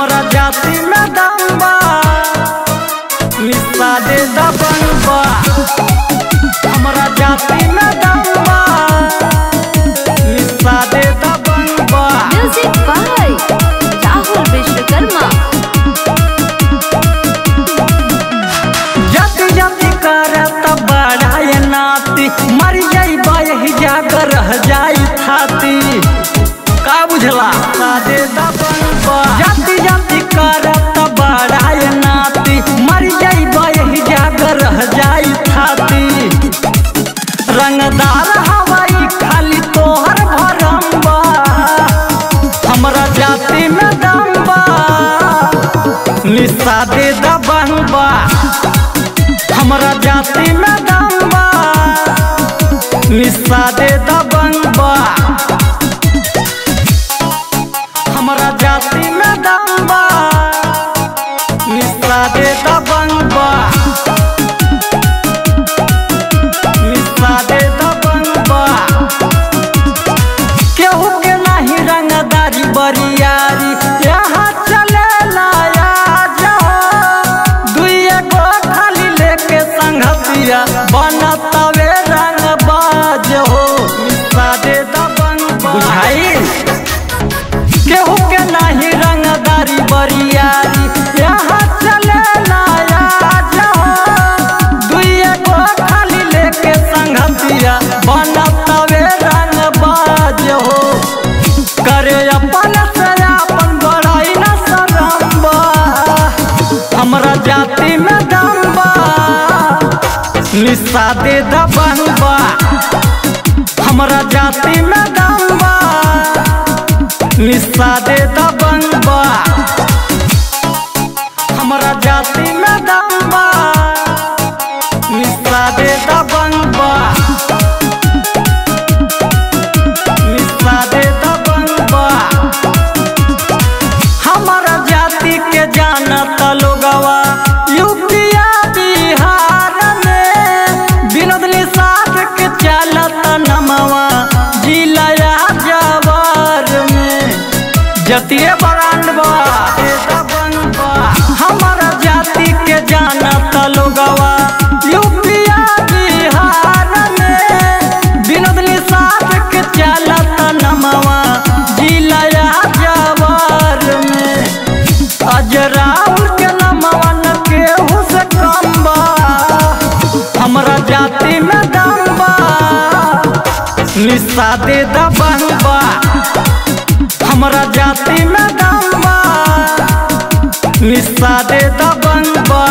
हमरा जाति में दम बा, निशा दे दबंग बा। हमरा जाति में दम बा, निशा दे दबंग बा। Music by Rahul Vishwakarma. जाति जाति करत बड़ाई नाती, मर जाइबा यही जाकर रह जाई थाती। का बुझला? दे दबंग बा। जाति जाति करत बड़ाई नाती, मर जाइबा यही जाकर रह जाई थाती। रंगदार हवाई खाली तोहर भरम बा, हमरा जाति में दम बा, निशा दे दबंग बा। हमरा जाति में दम बा, निशा दे दबंग बा। हमरा जाति में दम बा, निशा दे दबंग बा। निशा दे दबंग बा। केहू के नहीं रंगदारी बरियारी, यहाँ चले लाया जाओ। दुइये गो खाली लेके संगतिया, बनतवे रंग बाज हो। निशा दे दबंग बा। बुझाई? केहू के नहीं रंगदारी बरियारी, यहाँ चले लाया जाओ। दुइये गो खाली लेके संगतिया, बनतवे रंग बाज हो। करे अपन से अपन बड़ाई न शरम बा, हमरा जाति में दम बा, निशा दे दबंग बा। हमरा जाति में दम बा, निशा दे दबंग बा। हमरा जाति में दम बा, निशा दे दबंग बा। निशा दे दबंग बा। हमरा जाति के जानत लोगवा यूपिया बिहार में, विनोद निषाद के चलत नमवा जिला जवार में। जतिये ब्रांड बा, दबंग बा। हमरा जाति के जानत लोगवा यूपिया बिहार में, विनोद निषाद के चलत नमवा जिला जवार में। अजराउल के नमवा न केहू से कम बा, हमरा जाति में दम बा, निशा दे दबंग बा। हमरा जाति में दम बा, निशा दे दबंग बा।